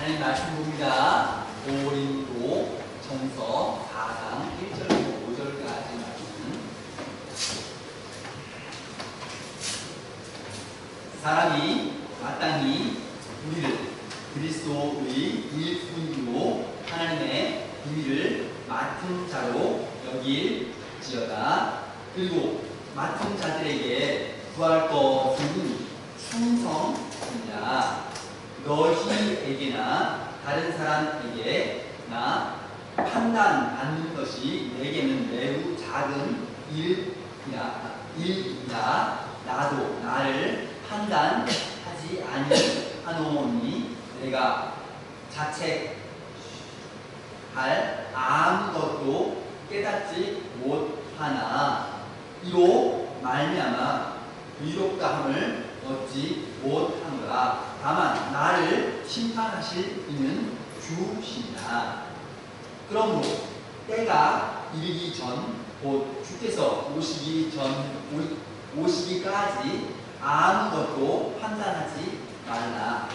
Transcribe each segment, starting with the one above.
하나님 말씀 봅니다. 고린도 전서 4장 1절부터 5절까지 말씀. 사람이 마땅히 우리를 그리스도의 일꾼으로 하나님의 비밀을 맡은 자로 여길지어다. 그리고 맡은 자들에게 구할 것은 충성이라. 너희에게나 다른 사람에게나 판단받는 것이 내게는 매우 작은 일이라. 나도 나를 판단하지 아니하노니 내가 자책할 아무것도 깨닫지 못하나 이로 말미암아 위롭다함을 얻지 못하노라. 다만 나를 심판하실 이는 주시니라. 그러므로 때가 이르기 전 곧 주께서 오시기까지 아무것도 판단하지 말라.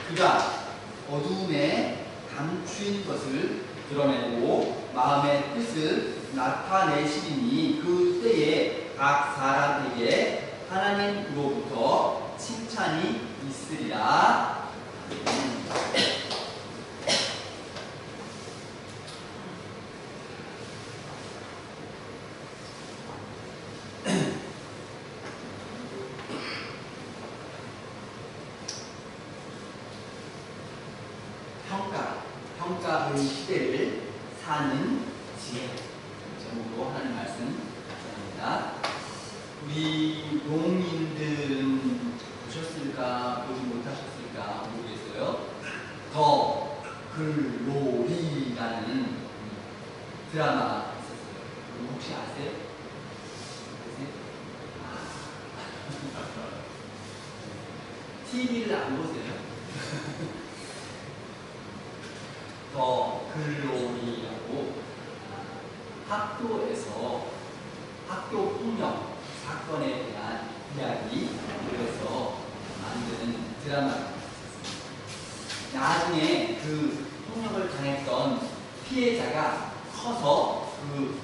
그가 어두움에 감추인 것을 드러내고 마음의 뜻을 나타내시리니 그 때에 각 사람에게 하나님으로부터 칭찬이 있으리라. 평가의 시대를 사는 지혜. 제목으로 하는 말씀 감사합니다. 우리 농민들은 보셨을까 보지 못하셨을까 모르겠어요. 더 글로리라는 드라마 있었어요. 혹시 아세요? TV를 안 보세요? 더 글로리라고 학교에서 학교 폭력 사건에 대한 이야기 그래서 만드는 드라마가 있었습니다. 나중에 그 폭력을 당했던 피해자가 커서 그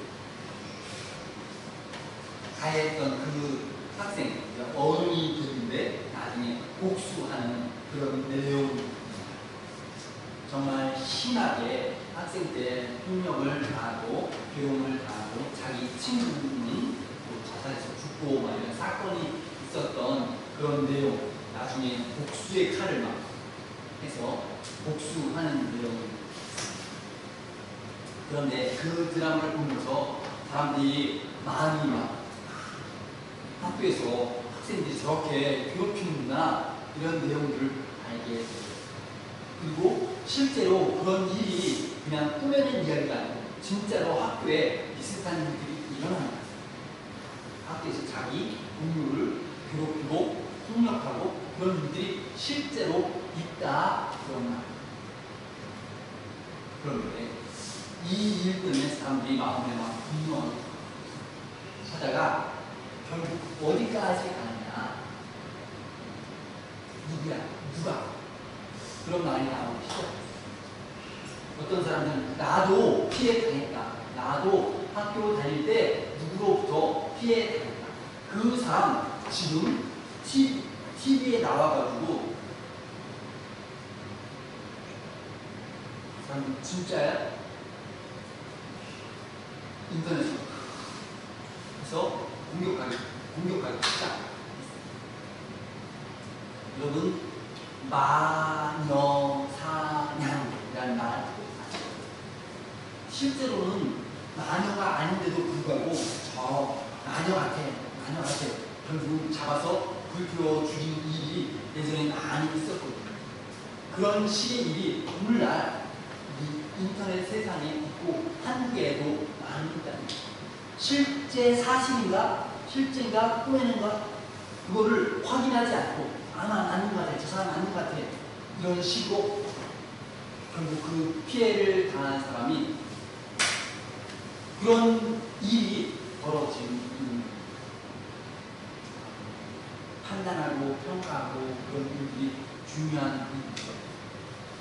가해했던 그 학생 어른이 됐는데 나중에 복수하는 그런 내용. 정말 심하게 학생 때 폭력을 당하고 괴로움을 당하고 자기 친구는 자살해서 죽고 막 이런 사건이 있었던 그런 내용. 나중에 복수의 칼을 막 해서 복수하는 내용입니다. 그런데 그 드라마를 보면서 사람들이 마음이 막 학교에서 학생들이 저렇게 괴롭히는구나 이런 내용들을 알게 됐어요. 그리고 실제로 그런 일이 그냥 꾸며낸 이야기가 아니고 진짜로 학교에 비슷한 일들이 일어나는 거예요. 학교에서 자기 동료를 괴롭히고 폭력하고 그런 일들이 실제로 있다 그런 말. 그런데 이 일 때문에 사람들이 마음에 막 분노하고 하다가 결국 어디까지 가느냐. 누가 그런 말이 나오기 시작했어요. 어떤 사람들은 나도 피해 당했다. 나도 학교 다닐 때 누구로부터 피해 당했다. 그 사람 지금 TV에 나와가지고 그 사람 진짜야? 인터넷으로 그래서 공격하기 시작. 여러분 마녀 사냥이라는 말 아시죠? 실제로는 마녀가 아닌데도 불구하고 저 마녀 같아 결국 잡아서 불태워 죽이는 일이 예전에 많이 있었거든요. 그런 식의 일이 오늘날 인터넷 세상에 있고 한국에도 많이 있다는 거죠. 실제 사실인가? 실제인가? 꾸며낸가? 그거를 확인하지 않고 아마 맞는 것 같아. 저 사람 맞는 것 같아. 이런 식으로 결국 그 피해를 당한 사람이 그런 일이 벌어지는 판단하고 평가하고 그런 일들이 중요한 일이죠.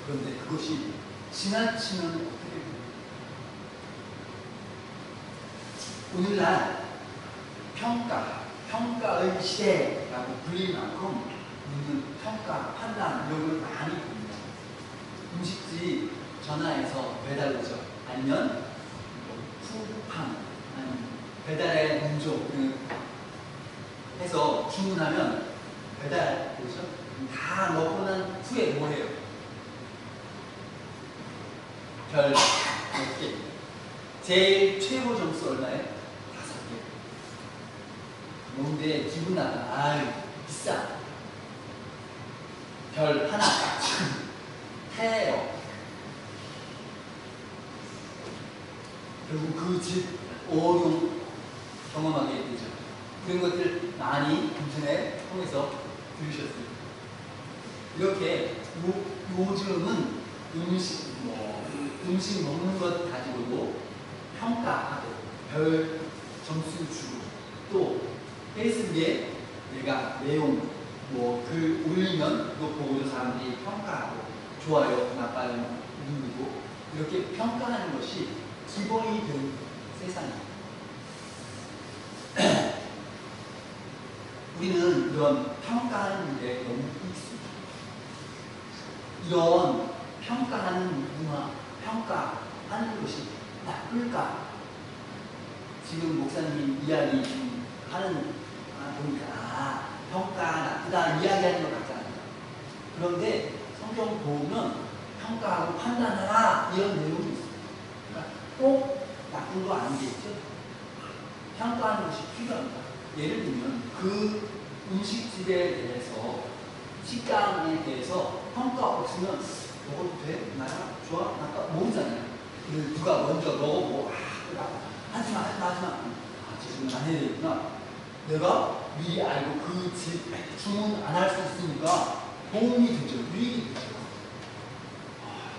그런데 그것이 지나치면 어떻게 됩니까? 오늘날 평가의 시대라고 불릴 만큼 우리는 평가, 판단 이런 걸 많이 봅니다. 음식집 전화해서 배달 오죠. 아니면 푸드팡, 아니면 배달의 민족 해서 주문하면 배달 오죠. 다 먹고 난 후에 뭐 해요? 별 몇 개. 제일 최고 점수 얼마예요? 5개. 뭔데 기분 나빠. 아유 비싸. 별 하나. 태요. 결국 그 집 어려움 경험하게 되죠. 그런 것들 많이 인터넷 통해서 들으셨어요. 이렇게 요즘은 음식 먹는 것 가지고도 평가하고 별 점수 주고 또 페이스북에 내가 내용 글 올리면 그거 보고도 사람들이 평가하고 좋아요, 나빠요 누르고 이렇게 평가하는 것이 기본이 된 세상입니다. 우리는 이런 평가하는 일에 너무 익숙해요. 이런 평가하는 문화, 평가하는 것이 나쁠까? 지금 목사님 이야기 하는 보니까 평가 나쁘다 이야기하는 것 같잖아요. 그런데 성경 보면 평가하고 판단하라 이런 내용이 있어요. 그러니까 꼭 나쁜 거 아니겠죠? 평가하는 것이 필요합니다. 예를 들면 그 음식집에 대해서 식당에 대해서 평가 없으면 먹어도 돼? 나야? 좋아? 나빠? 모르잖아요. 누가 먼저 먹어보고 하지마 지금 안 해야 되구나. 내가 미리 알고 그 집 주문 안 할 수 있으니까 도움이 되죠. 유익이 되죠.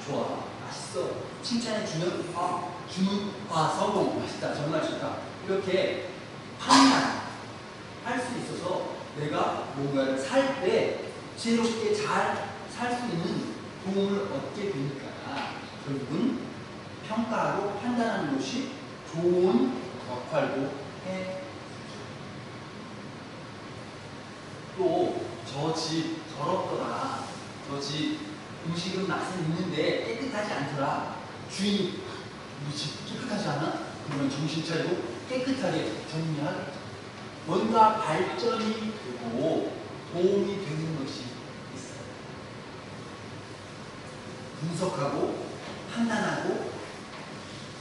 좋아. 맛있어. 칭찬해 주면 주문 성공. 맛있다. 정말 좋다. 이렇게 판단할 수 있어서 내가 뭔가를 살 때 지혜롭게 잘 살 수 있는 도움을 얻게 되니까 결국은 평가하고 판단하는 것이 좋은 역할도 해. 또 저 집 더럽더라. 저 집 음식은 맛은 있는데 깨끗하지 않더라. 주인 우리 집 깨끗하지 않아? 그러면 정신 차리고 깨끗하게 정리하겠죠. 뭔가 발전이 되고 도움이 되는 것이 있어요. 분석하고 판단하고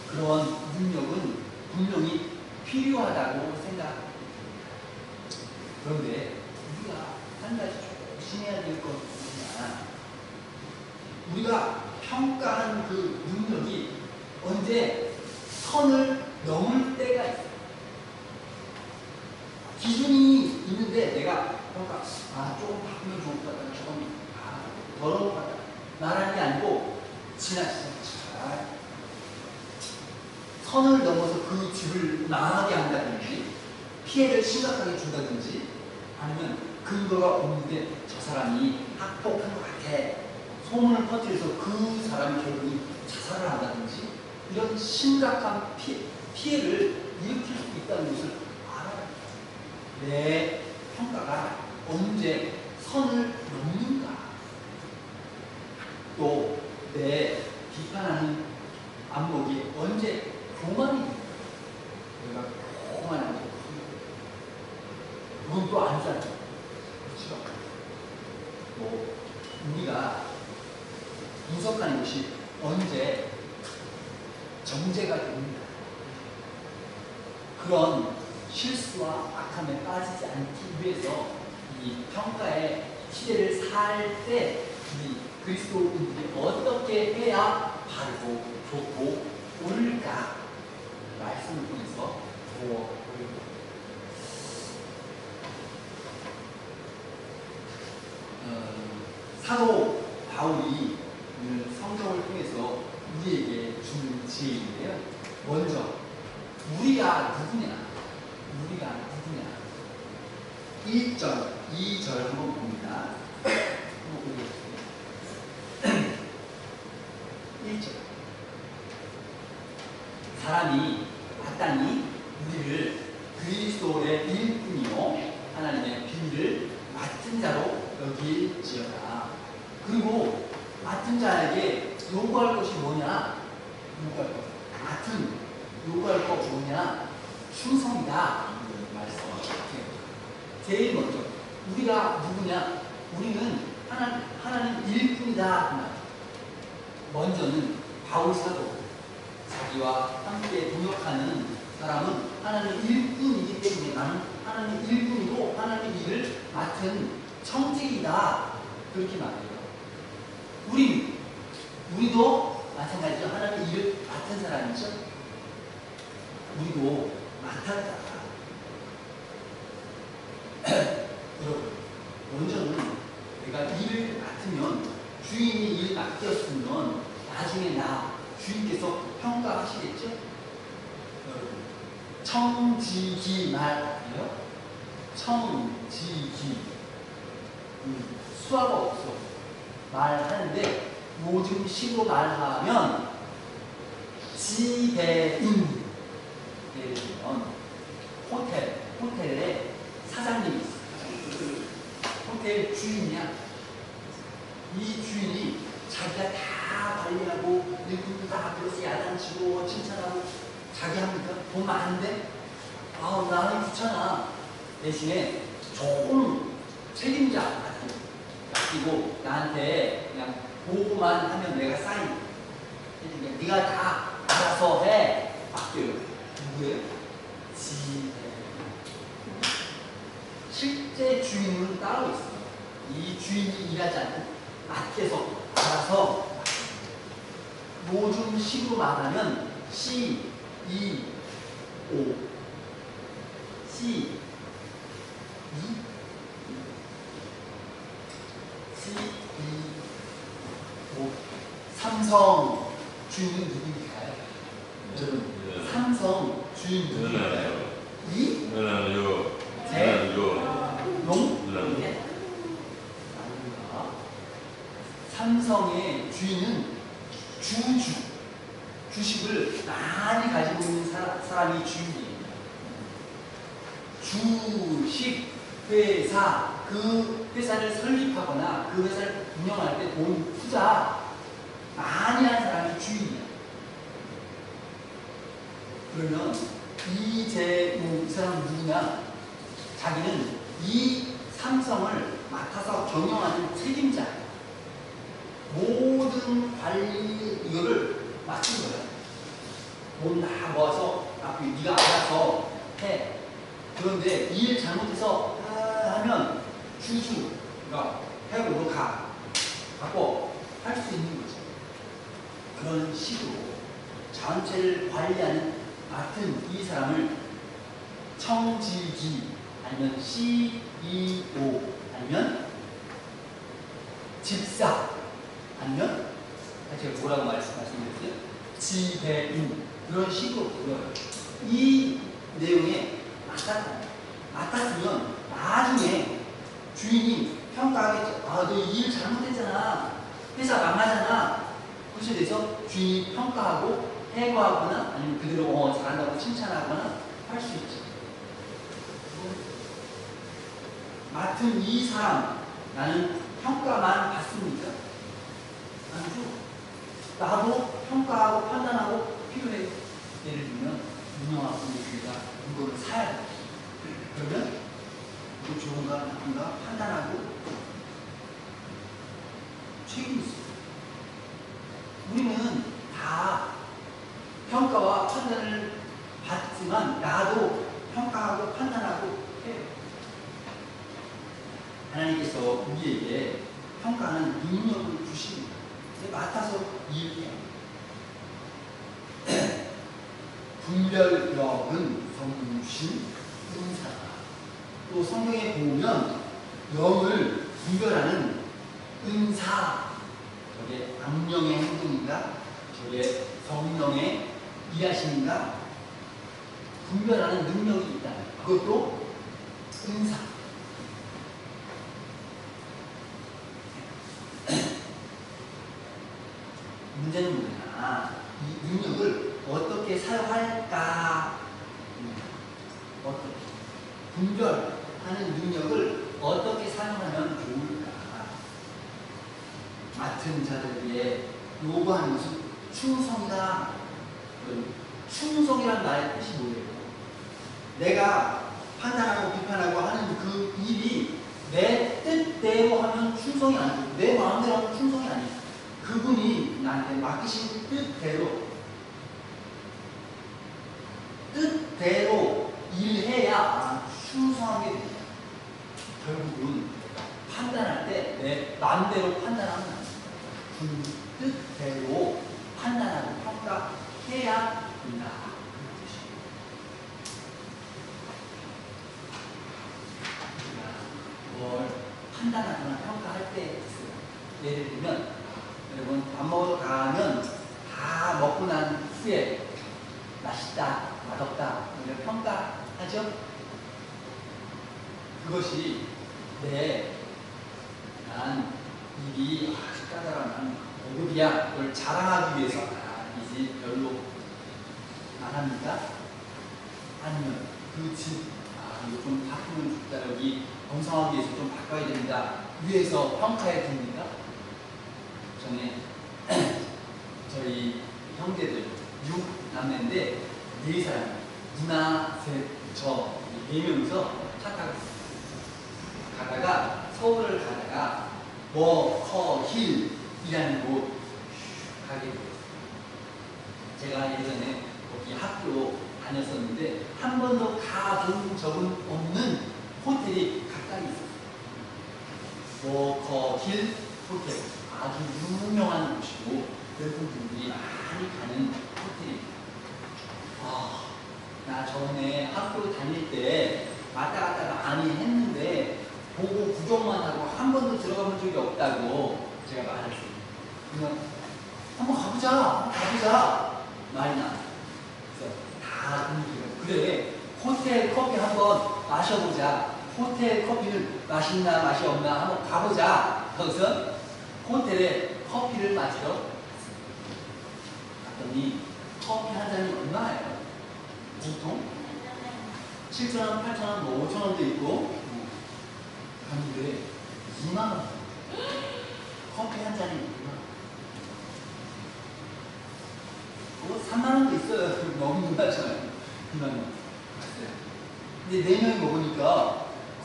그런 능력은 분명히 필요하다고 생각합니다. 그런데 우리가 한 가지 조심해야 될 것 있으나 우리가 평가하는 그 능력이 언제 선을 넘을 때가 있어요. 기준이 있는데 내가 평가 조금 바꾸면 좋을 것 같다. 조금 더러울 것 같다. 말하는 게 아니고 지나치게 잘 선을 넘어서 그 집을 망하게 한다든지 피해를 심각하게 준다든지 아니면 근거가 없는데 저 사람이 학폭한 것 같아. 소문을 퍼뜨려서 그 사람이 결국은 자살을 한다든지 이런 심각한 피해를 일으킬 수 있다는 것을 알아야 합니다. 내 평가가 언제 선을 넘는가? 또 내 비판하는 안목이 언제 교만이 됩니까? 내가 교만하고 그건 또 아니잖아요. 그렇죠? 우리가 분석하는 것이 언제 정제가 됩니다. 그런 실수와 악함에 빠지지 않기 위해서 이 평가의 시대를 살 때 우리 그리스도인들이 어떻게 해야 바르고 좋고 옳을까 말씀을 통해서 보여드립니다. 사도 바울이 오늘 성경을 통해서 우리에게 주는 지혜인데요. 먼저 우리가 누구냐? 1절, 2절 한번 봅니다. 한번 보겠습니다. 사람이 마땅히 우리를 그리스도의 일꾼이요 하나님의 비밀을 맡은 자로 여길지어다. 그리고 맡은 자에게 요구할 것이 뭐냐? 요구할 것 뭐냐? 충성이다. 말씀하셨어요. 제일 먼저 우리가 누구냐? 우리는 하나님 일꾼이다. 먼저는 바울 사도 자기와 함께 동역하는 사람은 하나님 일꾼이기 때문에 나는 하나님 일꾼이고 하나님 일을 맡은 청직이다. 그렇게 말해요. 우리도 마찬가지죠. 하나님 일을 맡은 사람이죠. 우리도 맡았다. 여러분, 먼저는 내가 일을 맡으면 주인이 일 맡겼으면 나중에 주인께서 평가하시겠죠? 여러분, 청지기 말 아니에요? 청지기. 수화가 없어. 말하는데 요즘 식으로 말하면 지배인. 예를 들면 호텔에 사장님이 있어. 호텔 주인이야. 이 주인이 자기가 다 관리하고 일꾼도 다 불러서 야단치고 칭찬하고 자기 합니까? 돈 많은데? 나는 귀찮아. 대신에 조금 책임자 맡기고 나한테 그냥 보고만 하면 내가 사인 해주게. 네가 다 알아서 해. 맡겨요. 누구예요? 지배. 실제 주인은 따로 있어. 이 주인이 일하지 않고 맡겨서 알아서. 요즘 식으로 말하면 CEO, 삼성 주인은 누구일까요? 여러분, 삼성 주인 누구일까요? 삼성의 주인은 주식을 많이 가지고 있는 사람이 주인이에요. 주식 회사, 그 회사를 설립하거나 그 회사를 운영할 때 돈 투자 많이 한 사람이 주인이야. 그러면 이재용 이 사람은 누구냐? 자기는 이 삼성을 맡아서 경영하는 책임자야. 모든 관리 이거를 맡은 거야. 돈 다 모아서 네가 알아서 해. 그런데 일 잘못해서 하면 주주가 해고 너 갖고 할 수 있는 거죠. 그런 식으로 전체를 관리하는 맡은 이 사람을 청지기 아니면 CEO 아니면 집사 아니면 제가 뭐라고 말씀드렸어요? 지배인. 그런 식으로 불러요. 이 내용에 맡았으면 나중에 주인이 평가하겠죠. 너 일 잘못했잖아. 회사 망하잖아. 그것에 대해서 주인이 평가하고 해고하거나 아니면 그대로 잘한다고 칭찬하거나 할 수 있죠. 맡은 이 사람, 나는 평가만 받습니까? 아니죠. 나도 평가하고 판단하고 필요해. 예를 들면 유명한 분들이가 물건을 사야 돼. 그러면 이거 좋은가 나쁜가 판단하고 책임이 있어요. 우리는 다 평가와 판단을 받지만 나도 평가하고 판단하고 해요. 하나님께서 우리에게 평가하는 능력을 주십니다. 맡아서 일해요. 분별력은 성령 주신 은사다. 또 성경에 보면 영을 분별하는 은사, 저게 악령의 행동인가, 저게 성령의 일하심인가, 분별하는 능력이 있다. 그것도 은사. 문제는 뭐냐? 이 능력을 어떻게 사용할 할까? 어떻게? 분별하는 능력을 어떻게 사용하면 좋을까? 맡은 자들 위해 요구하는 것은 충성이다. 충성이란 말의 뜻이 뭐예요? 내가 판단하고 비판하고 하는 그 일이 내 뜻대로 하면 충성이 아니고 내 마음대로 하면 충성이 아니에요. 그분이 나한테 맡기신 뜻대로 일해야 충성하게 됩니다. 결국은 판단할 때 내 마음대로 판단하면 안 됩니다. 뜻대로 판단하고 평가해야 된다. 뭘 판단하거나 평가할 때 있어요. 예를 들면 여러분 밥 먹으러 가면 다 먹고 난 후에 맛있다, 맛없다 이걸 평가하죠. 그것이 난 입이 아주 까다로운 고급이야 그걸 자랑하기 위해서 이 집 별로 안 합니까? 아니면 그 집 이거 좀 바꾸면 좋다 여기 건성하기 위해서 좀 바꿔야 됩니다 위해서 평가해 줍니까? 전에 저희 형제들 6남매인데 4사람 누나, 셋, 저 4명이서 차 타고 가다가 서울을 가다가 워커힐이라는 곳 가게 됐어요. 제가 예전에 거기 학교 다녔었는데 한 번도 가본 적은 없는 호텔이 가까이 있었어요. 워커힐 호텔 아주 유명한 곳이고 외국인들이 많이 가는 호텔입니다. 나 전에 학교 다닐 때 왔다 갔다 많이 했는데 보고 구경만 하고 한 번도 들어가본 적이 없다고 제가 말했어요. 그냥 한번 가보자 말이 나. 그래서 다 그래 호텔 커피 한번 마셔보자. 호텔 커피는 맛있나 맛이 없나 한번 가보자. 거기서 호텔에 커피를 마시러 갔더니 커피 한 잔이 얼마예요? 보통 7,000원, 8,000원, 뭐 5,000원도 있고 갔는데 2만원 커피 한 잔이 2만원 3만원도 있어요. 너무 놀라잖아요. 2만원 근데 4명이 먹으니까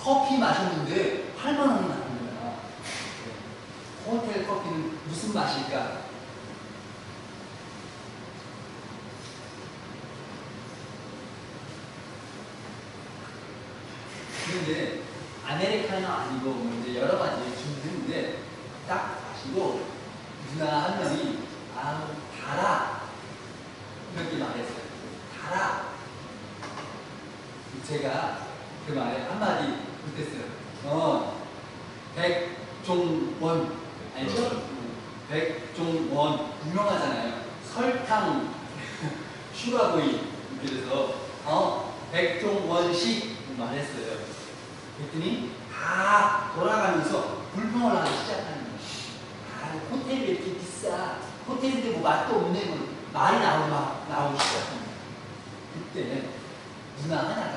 커피 마셨는데 8만원이 나는 거야. 호텔 커피는 무슨 맛일까? 그런데 아메리카노 아니고 뭐 이제 여러 가지 준비했는데 딱 마시고 누나 한 명이 달아 이렇게 말했어요. 달아. 제가 그 말에 한마디 못했어요. 백종원 알죠? 백종원 유명하잖아요. 설탕 슈가보이 그래서 백종원식 말했어요. 그랬더니 다 돌아가면서 불평을 하기 시작하는 거예요. 호텔이 이렇게 비싸. 호텔인데 뭐 맛도 없네. 뭐 말이 나오기 시작하는 거예요. 그때 누나 하나가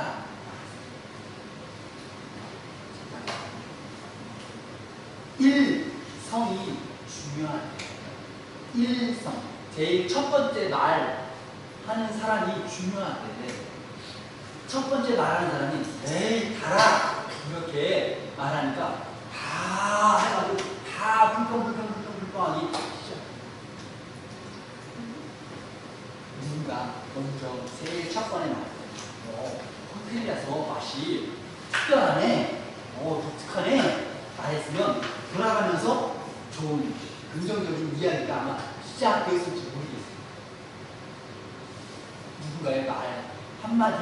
일성이 중요하대요. 일성. 제일 첫 번째 말 하는 사람이 중요하대. 첫 번째 말하는 사람이 에이 달아 이렇게 말하니까 다 해가지고 다 불평하기 시작. 누군가 먼저 제일 첫 번에 말했어요. 호텔이라서 맛이 특별하네, 독특하네 말했으면 돌아가면서 좋은 긍정적인 이야기가 아마 시작됐을지 모르겠어요. 누군가의 말 한마디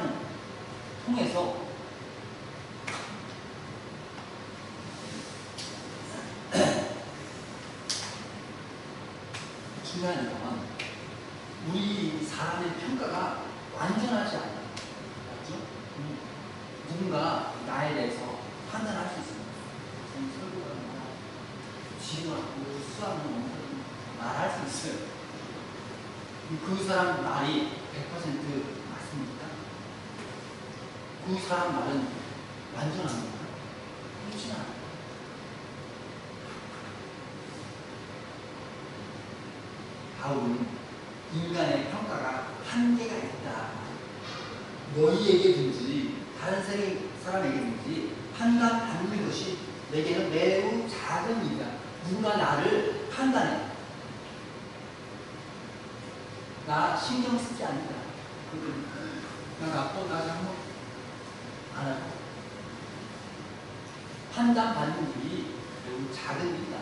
통해서 중요한 건 우리 사람의 평가가 완전하지 않아요. 맞죠? 누군가 나에 대해서 판단할 수 있습니다. 설교가 지루하고 수학은 말할 수 있어요. 그 사람 말이 100% 맞습니까? 그 사람 말은 완전합니까? 그렇진 않아요. 바울은 인간의 평가가 한계가 있다. 너희에게든지 다른 사람에게든지 판단받는 것이 내게는 매우 작은 일이다. 누군가 나를 판단해. 나 신경 쓰지 않는다. 나 나빠, 나 잘못 안 하고. 판단받는 일이 매우 작은 일이다.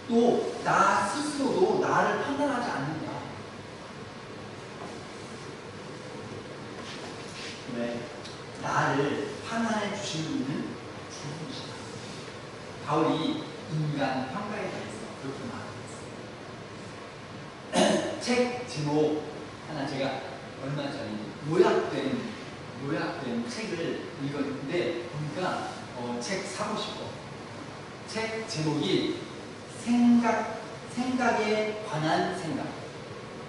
또 나 스스로도 나를 판단하지 않는다. 왜? 나를 판단해 주시는 분은 주님이시다. 바울이 인간 평가에 대해서 그렇게 말했어요. 책 제목 하나 제가 얼마 전에 요약된 책을 읽었는데 보니까 책 사고 싶어. 책 제목이 생각에 관한 생각.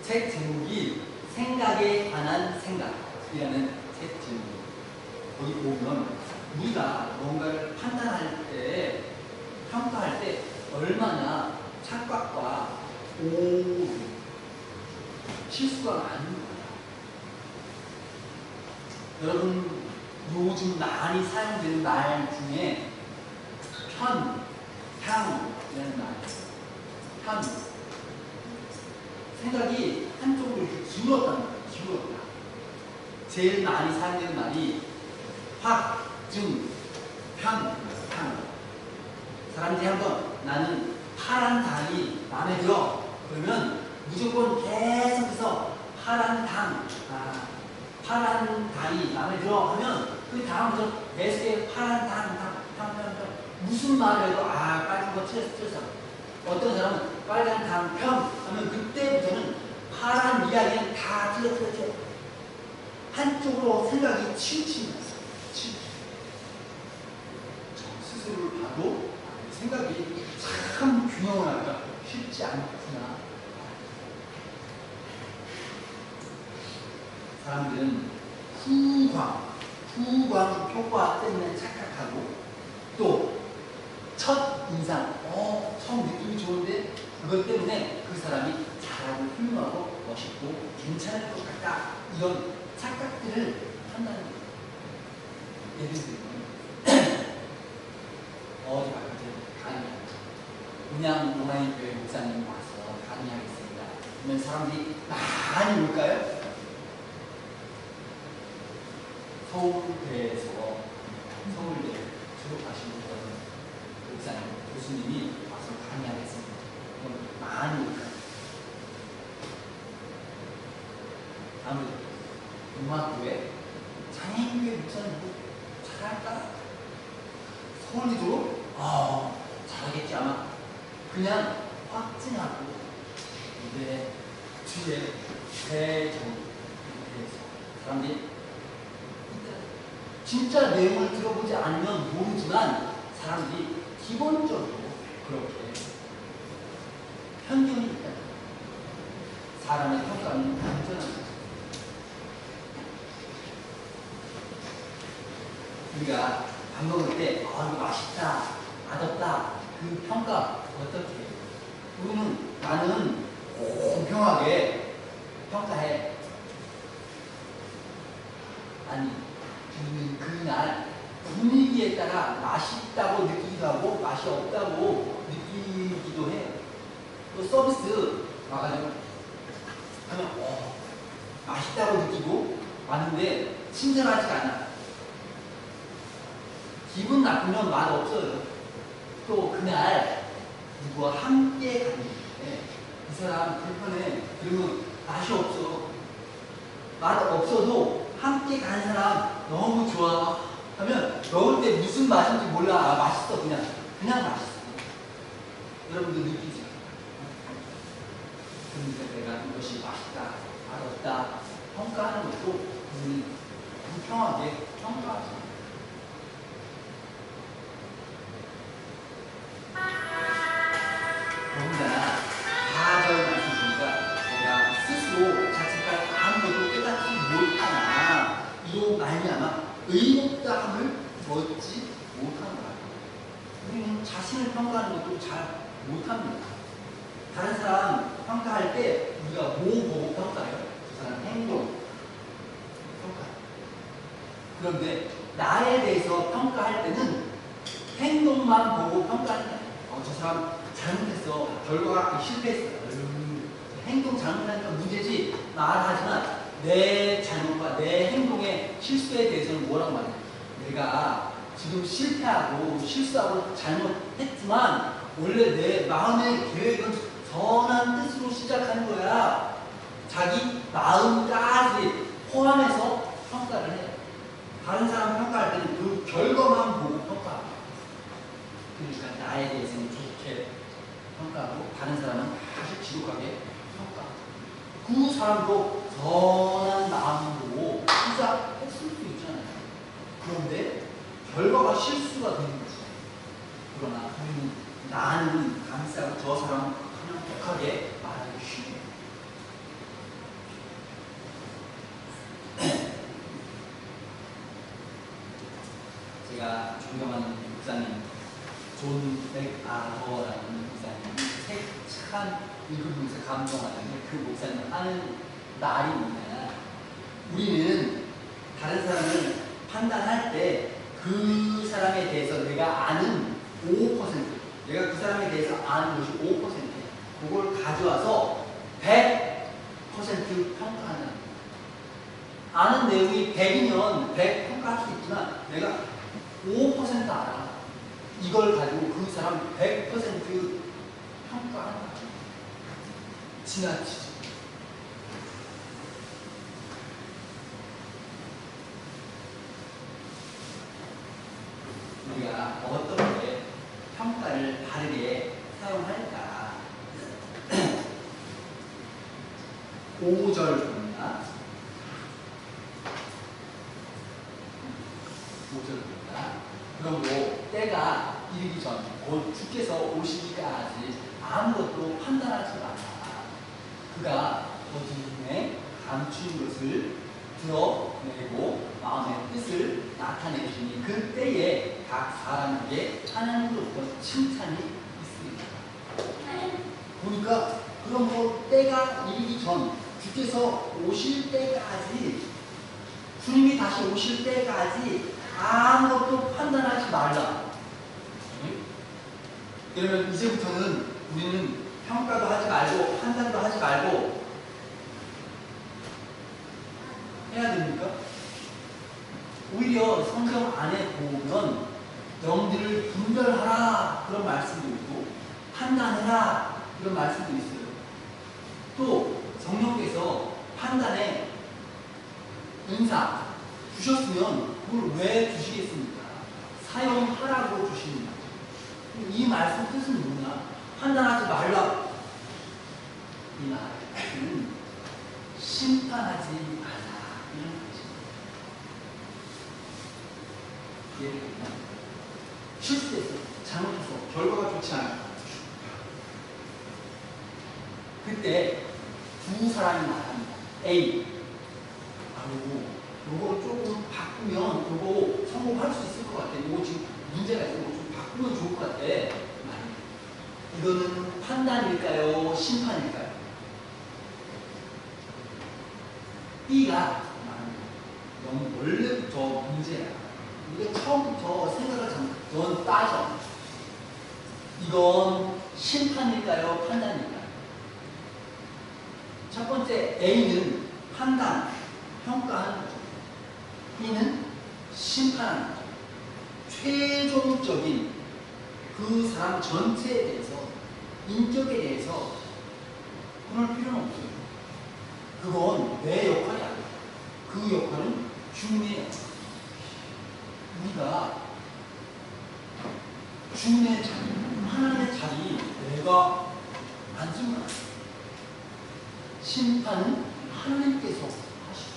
책 제목이 생각에 관한 생각이라는 책 제목. 거기 보면 우리가 뭔가를 판단할 때, 평가할 때 얼마나 착각과 오류, 실수가 많은 거예요. 여러분, 요즘 많이 사용되는 말 중에 향이라는 말. 생각이 한쪽으로 이렇게 기울었다. 제일 많이 사용되는 말이 향. 사람들이 한번 나는 파란 당이 마음에 들어. 그러면 무조건 계속해서 파란 당이 마음에 들어 하면 그 다음부터 계속해 파란 당. 무슨 말을 해도 빨간 거 틀렸어. 어떤 사람은 빨간 당 하면 그때부터는 파란 이야기는 다 틀려. 한쪽으로 생각이 치우칩니다. 스스로를 봐도 생각이 참 균형을 하기가 쉽지 않구나. 사람들은 후광 효과 때문에 착각하고 또 첫 인상, 처음 느낌이 좋은데 그것 때문에 그 사람이 잘하고 훌륭하고 멋있고 괜찮을 것 같다. 이런 착각들을 한다는 거예요. 예를 들면 어제 강의 그냥 오마이교회 목사님 와서 강의하겠습니다. 그러면 사람들이 많이 올까요? 서울대 졸업하신 분 목사님, 교수님이 와서 강의하겠습니다. 그럼 많이 올까요? 아무래도 음악교회, 장애인교회 목사님 잘할까? 서울대도 잘하겠지 아마. 그냥 확증하고 무대 뒤에 사람들이 진짜 내용을 들어보지 않으면 모르지만 사람들이 기본적으로 그렇게 편견이 있다. 사람의 평가는 완전합니다. 우리가 밥 먹을 때 이거 맛있다, 맛없다 그 평가 어떻게 해요? 나는 공평하게 평가해. 아니, 우리는 그날 분위기에 따라 맛있다고 느끼기도 하고 맛이 없다고 느끼기도 해요. 또 서비스 와가지고 하면 맛있다고 느끼고 왔는데 친절하지가 않아. 기분 나쁘면 맛 없어요. 또 그날 누구와 함께 갔는데 이 사람 불편해. 그러면 맛이 없어. 맛 없어도 함께 간 사람 너무 좋아 하면 먹을 때 무슨 맛인지 몰라. 맛있어. 그냥 맛있어. 여러분도 느끼죠? 그러니까 내가 이것이 맛있다, 맛없다 평가하는 것도 우리는 공평하게 평가하죠. 더군다나 4절 말씀 보니까 내가 스스로 자책할 아무것도 자신을 평가하는 것도 잘 못합니다. 다른 사람 평가할 때 우리가 뭐 보고 평가해요? 그 사람 행동 평가. 그런데 나에 대해서 평가할 때는 행동만 보고 평가하는 게 아니에요. 저 사람 잘못했어. 결과가 실패했어. 행동 잘못하니까 문제지. 말하지만 내 잘못과 내 행동의 실수에 대해서는 뭐라고 말해요? 내가 지금 실패하고 실수하고 잘못했지만 원래 내 마음의 계획은 선한 뜻으로 시작하는 거야. 자기 마음까지 포함해서 평가를 해요. 다른 사람 평가할 때는 그 결과만 보고 평가합니다. 그러니까 나에 대해서는 좋게 평가하고 다른 사람은 아주 지독하게 평가하고 그 사람도 선한 마음으로 시작했을 수도 있잖아요. 그런데 결과가 실수가 되는 거죠. 그러나 나는 감싸고 저 사람은 그냥 독하게 말하기 쉬워요. 제가 존경하는 목사님 존 맥아더라는 목사님이 책 읽으면서 감동하는데 그 목사님 하는 말이 뭐냐, 우리는 다른 사람을 판단할 때 그 사람에 대해서 내가 아는 5%, 내가 그 사람에 대해서 아는 것이 5%, 그걸 가져와서 100% 평가하는, 아는 내용이 100이면 100 평가할 수 있지만 내가 5% 알아. 이걸 가지고 그 사람 100% 평가하는 거야. 지나치지. 우리가 어떻게 평가를 바르게 사용할까? 5절 봅니다. 5절 봅니다. 그러므로 때가 이르기 전, 곧 주께서 오시기까지 아무것도 판단하지 마라. 그가 거짓에 감춘 것을 드러내고 마음의 뜻을 나타내시니 그때에 각 사람에게 하나님으로부터 칭찬이 있습니다. 보니까 그럼 뭐 때가 이르기 전, 주께서 오실 때까지, 주님이 다시 오실 때까지 아무것도 판단하지 말라. 그러면 이제부터는 우리는 평가도 하지 말고 판단도 하지 말고 해야 됩니까? 오히려 성경 안에 보면 영들을 분별하라 그런 말씀도 있고 판단해라 이런 말씀도 있어요. 또 성령께서 판단의 은사 주셨으면 그걸 왜 주시겠습니까? 사용하라고 주십니다. 이 말씀 뜻은 뭐냐? 판단하지 말라. 이 말은 심판하지 말라 이런 뜻입니다. 예를 들면 실수했어, 잘못했어, 결과가 좋지 않아. 그때 두 사람이 말합니다. A, 요거 조금 바꾸면 요거 성공할 수 있을 것 같아. 요거 지금 문제가 있어. 요거 좀 바꾸면 좋을 것 같아. 이거는 판단일까요? 심판일까요? B가 넌 원래부터 문제야. 이게 처음부터 생각을 잘못, 넌 빠져. 이건 심판일까요? 판단일까요? 첫 번째 A는 판단, 평가하는 거죠. B는 심판하는 거죠. 최종적인 그 사람 전체에 대해서, 인격에 대해서 그럴 필요는 없어요. 그건 내 역할이 아니야. 그 역할은 주님의 역할. 우리가 주님의 자리, 하나님의 자리 내가 앉은 거야. 심판은 하나님께서 하시죠.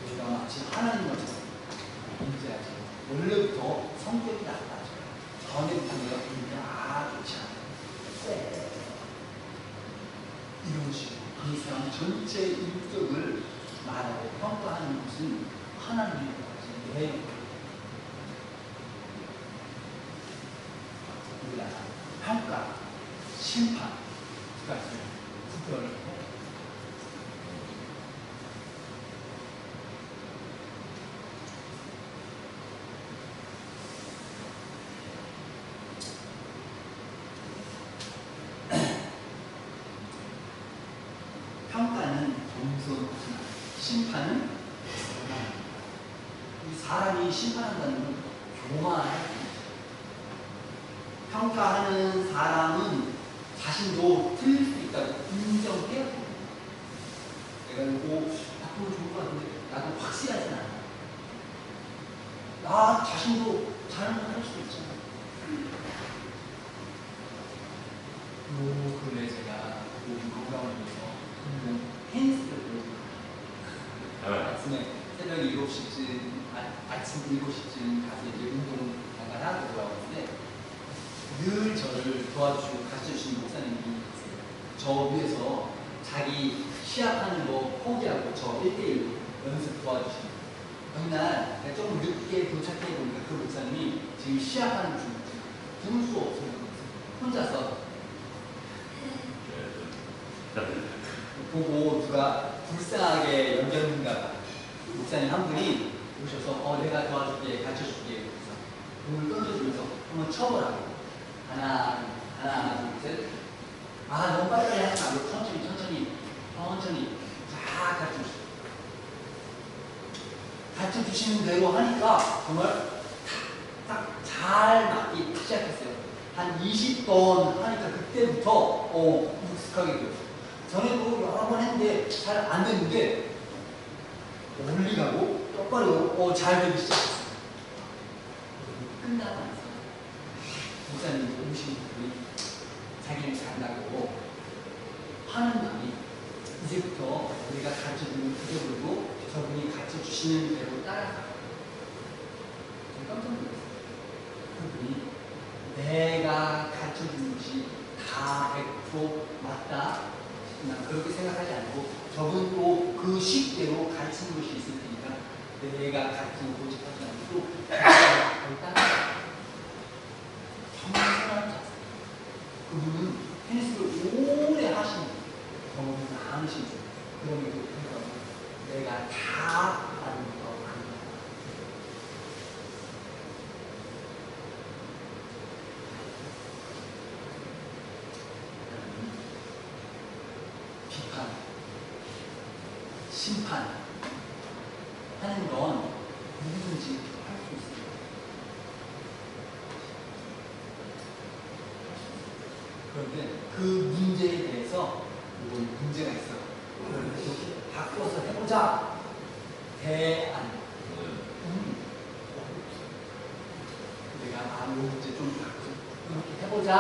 우리가 마치 하나님처럼 인지하지. 원래부터 성격이 나빠져. 전에부터 내가 보니까 좋지 않아. 이런 식으로 이 사람 전체의 인격을 말하고 평가하는 것은 하나님의 것이 내 심판 두 가지를 구별을 해요. 평가는 점수로 심판은 이 사람이 심판한다는 건 교만할 평가하는 사람은 자신도 틀릴 수 있다고 인정해야 됩니다. 내가 이거 앞으로 좋을 것 같은데 나도 확실하진 않아. 나 자신도 잘못할 수도 있잖아. 요 근래 제가 건강을 위해서 헬스를 배우고 아침에 새벽 7시쯤 아침 7시쯤 가서 이제 운동 잠깐 하고 돌아오는데 늘 저를 도와주시고 가르쳐주신 목사님이 있어요. 저 위해서 자기 시합하는 거 포기하고 저 1대1 연습 도와주시는 어느 날 내가 조금 늦게 도착해 보니까 그 목사님이 지금 시합하는 중이었어요. 들을 수 없어요. 혼자서 보고 누가 불쌍하게 연결인가 봐. 목사님 한 분이 오셔서 내가 도와줄게 가르쳐줄게 그래서 공을 던져주면서 한번 쳐보라고 하나 둘 셋 너무 빨리빨리 하지 말고 천천히 쫙 가르쳐주시는 대로 하니까 정말 딱 잘 맞기 시작했어요. 한 20번 하니까 그때부터 익숙하게 되었어요. 전에도 여러 번 했는데 잘 안 됐는데 멀리 가고 똑바로 잘 되기 시작했어요. 끝나고 나서 목사님이 오신 분이 자기는 잘한다고 하는 마음이 이제부터 우리가 가르쳐주는 그대로 저분이 가르쳐주시는 대로 따라가요. 깜짝 놀랐어요. 그분이 내가 가르쳐주는 것이 다 100% 맞다. 난 그렇게 생각하지 않고 저분도 그 식대로 가르치는 것이 있을 테니까 내가 가르치는 고집하지 않고 따라 정말 사랑하지 않습니다. 그분은 테니스를 오래 하신 경험이 많으신 분. 그럼에도 불구하고 내가 다 아는 거라고 합니다. 비판, 심판 하는 건 누구든지 할 수 있습니다. 그런데 그 문제에 대해서 문제가 있어. 이렇게 바꿔서 해보자. 대안. 내가 이 문제 좀 이렇게 해보자.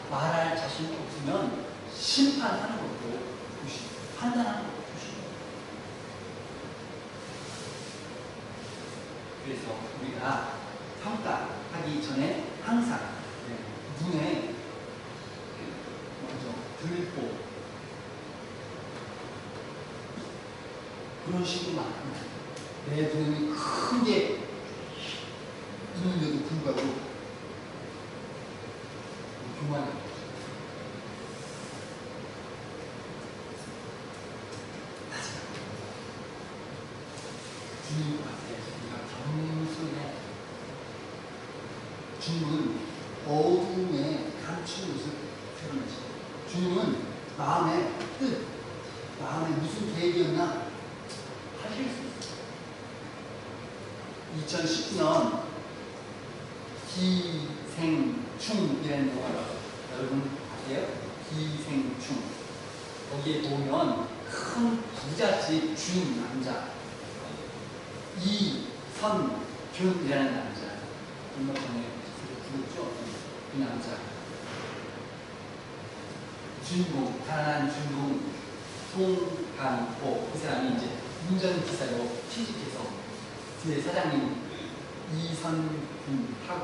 말할 자신이 없으면 심판하는 것도 조심, 판단하는 것도 조심. 그래서 우리가 평가하기 전에 항상 눈에 먼저 들고 그런 식으로 말하면 내 눈이 큰 게 있는데도 불구하고 교만해. 주님 앞에 우리가 겸손해. 주님은 어둠에 감춘 것을 드러내시고 주님은 마음의 뜻, 마음에 무슨 계획이었나 하실 수 있어요. 2019년 기생충이라는 영화를 여러분 아세요? 기생충. 거기에 보면 큰 부잣집 주인 남자 이선균이라는 남자 얼마 전에 죽었죠? 그 남자 주인공, 가난한 주인공 송강호 그 사람이 이제 운전기사로 취직해서 뒤에 사장님 이선균하고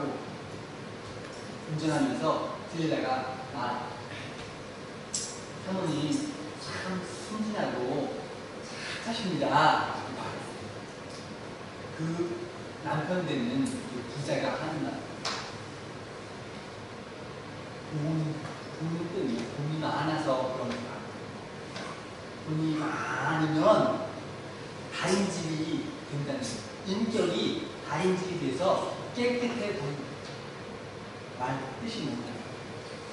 운전하면서 뒤에다가 사모님 참 순진하고 착하십니다. 그 남편 되는 그 부자가 하는 말 온 돈 때문에 돈이 많아서 그런 거야. 돈이 많으면 달인질이 된다는 거예요. 인격이 달인질이 돼서 깨끗해 보인다. 말 뜻이 뭔가?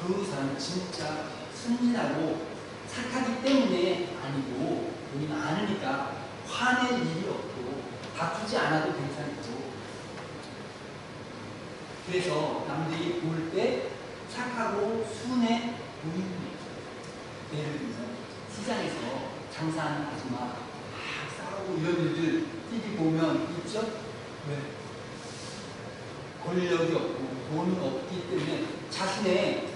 그 사람은 진짜 순진하고 착하기 때문에 아니고 돈이 많으니까 화낼 일이 없고 다투지 않아도 괜찮고 그래서 남들이 볼 때 착하고 순해 보이는 거예요. 예를 들면 시장에서 장사하는 아줌마 막 싸우고 이런 일들 TV 보면 있죠? 왜? 권력이 없고 돈이 없기 때문에 자신의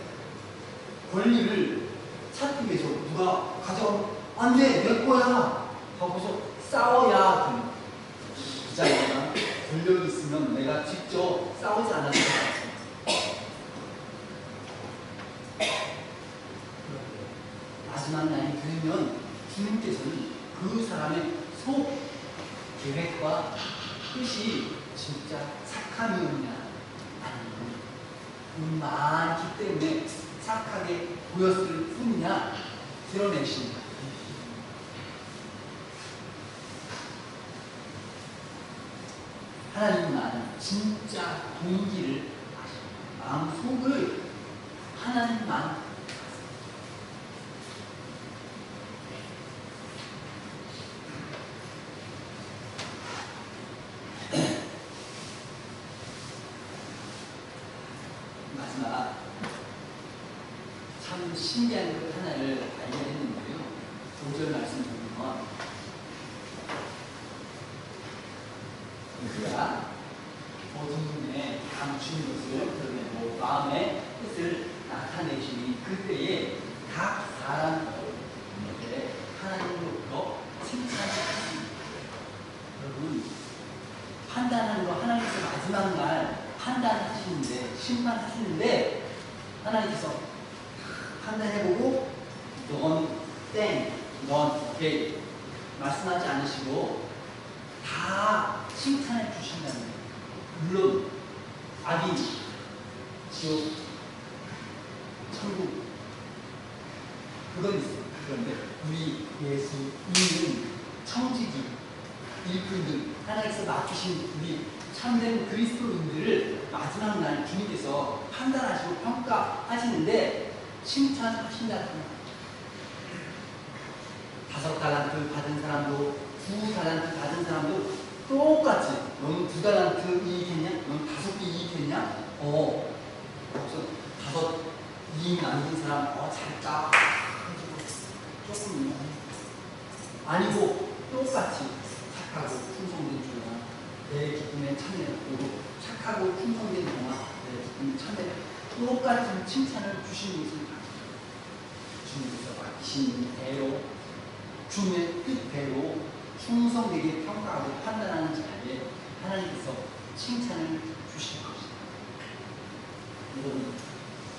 권리를 찾기 위해서 누가 가져오면 안 돼! 내 거야! 하고서 싸워야 됩니다. 부자니까 권력이 있으면 내가 직접 싸우지 않아도 돼. 마지막 날이 되면 주님께서는 그 사람의 속 계획과 뜻이 진짜 착함이었냐 아니면 돈 많기 때문에 착하게 보였을 뿐이냐 드러내십니다. 하나님만 진짜 동기를 아십니다. 마음속을 하나님만 마지막 참 신기한 것 하나를 발견했는데요. 5절 말씀 보면 그가 어둠에 감춘 것을 드러내고 마음의 뜻을 나타내시니 그때에 각 사람에게 하나님으로부터 칭찬하십니다. 여러분 판단하는 거 하나님께서 마지막 날 판단하시는데 심판하시는데 하나님께서 판단해보고 넌 땡, 넌 오케이 말씀하지 않으시고 다 칭찬해 주신다는 거예요. 물론 악인, 지옥, 천국 그건 있어요. 그런데 우리 예수님은 청지기, 일꾼들 하나님께서 맡기신 우리 참된 그리스도인들을 마지막 날 주님께서 판단하시고 평가하시는데 칭찬하신다는 거예요. 5달란트 받은 사람도 2달란트 받은 사람도 똑같이 너는 2달란트 이익했냐? 너는 5개 이익했냐? 그래서 5 이익 남긴 사람 잘했다 조금 아니고 똑같이 착하고 충성된 주나 내 기쁨에 참여하고 착하고 충성된 동안 내 기쁨에 참여 똑같은 칭찬을 주신 것을 주님께서 맡기신 대로 주님의 뜻대로 충성되게 평가하고 판단하는 자리에 하나님께서 칭찬을 주신 것입니다. 여러분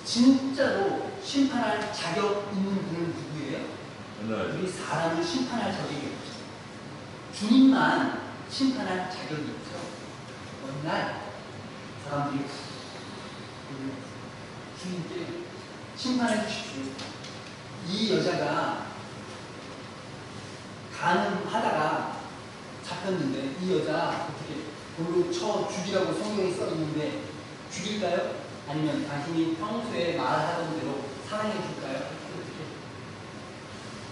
진짜로 심판할 자격 있는 분은 누구예요? 우리 사람을 심판할 자격이 없죠. 주님만 심판할 자격이 있죠. 어느 날 사람들이 주님께 심판해 주십시오. 이 여자가 가늠하다가 잡혔는데 이 여자 어떻게 돌로 쳐 죽이라고 성경에 써 있는데 죽일까요? 아니면 당신이 평소에 말하던 대로 사랑해 줄까요? 어떻게?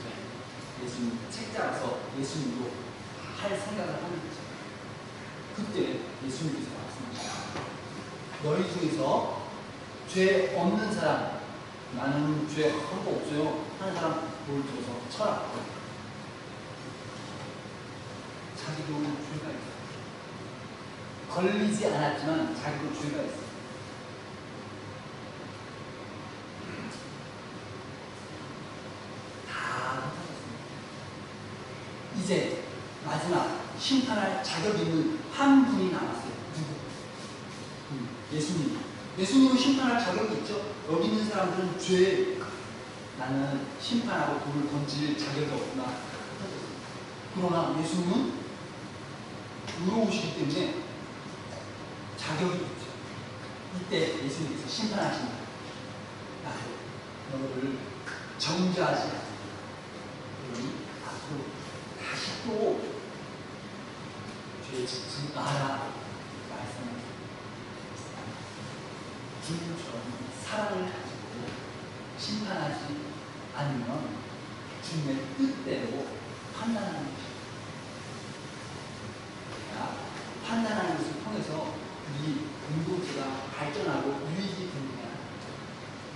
네. 예수님 책 잡아서 예수님으로 할 생각을 하는 거죠. 그때 예수님께서 말씀하셨습니다. 너희 중에서 죄 없는 사람, 나는 죄 한 거 없어요 하는 사람 돌 줘서 쳐라. 자기도 죄가 있어요. 걸리지 않았지만 자기도 죄가 있어요. 다 못하셨습니다. 이제 마지막 심판할 자격 있는 한 분이 남았어요. 누구? 예수님. 예수님은 심판할 자격이 있죠. 여기 있는 사람들은 죄, 나는 심판하고 돌을 던질 자격이 없구나. 그러나 예수님은 의로우시기 때문에 자격이 있죠. 이때 예수님께서 심판하십니다. 나를 너를 정죄하지 않으니 그러니 앞으로 다시 또 죄에 짓지 마라 말씀합니다. 주님처럼 사랑을 가지고 심판하지 않으면 주님의 뜻대로 판단하는 것입니다. 판단하는 것을 통해서 이 공동체가 발전하고 유익이 됩니다.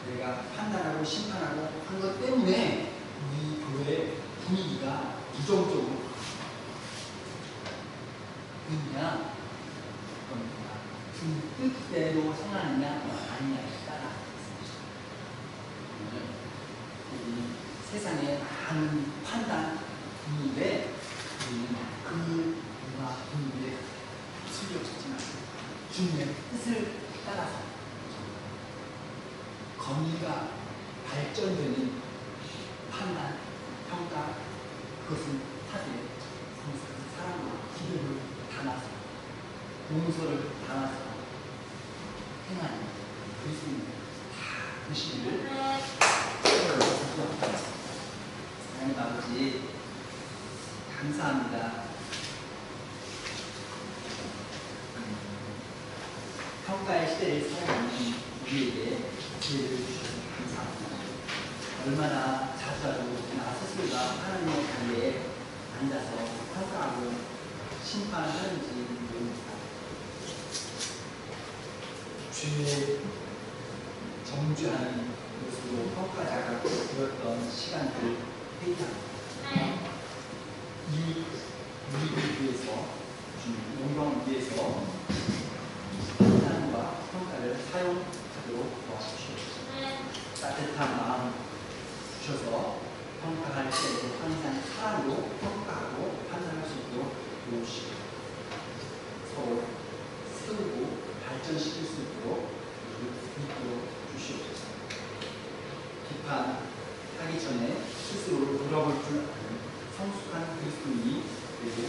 내가 판단하고 심판하고 한 것 때문에 우리 교회 분위기가 부정적으로 있냐, 주님 뜻대로 행하느냐 아니냐에 따라 있습니다. 세상에 많은 판단 분위기에 우리는 그 문화 분위기에 틀려지지 않고 주님의 뜻을 따라서 검리가 발전되는 판단, 평가, 그것은 타대, 사랑과 기도를 담아서 용서를 담아서 행하는 그리스도인들 다 되시기를 기도합니다. 하나님 아버지 감사합니다. 평가의 시대를 살아가는 우리에게 기회를 주셔서 감사합니다. 얼마나 자주자주 나 스스로가 하나님의 자리에 앉아서 평가하고 심판하는지 모릅니다. 죄에 정죄하는 것으로 평가자가 되었던 시간들을 회개합니다. 이 우리를 위해서 주님 영광을 위해서 판단과 평가를 사용하도록 도와주십시오. 따뜻한 마음 주셔서 평가할 때에도 항상 사랑으로 평가하고 판단할 수 있도록 도우시고 서로 세우고 발전시킬 수 있도록 이끌어 주시옵소서. 비판하기 전에 스스로를 돌아볼 줄 아는 성숙한 그리스도인이 되게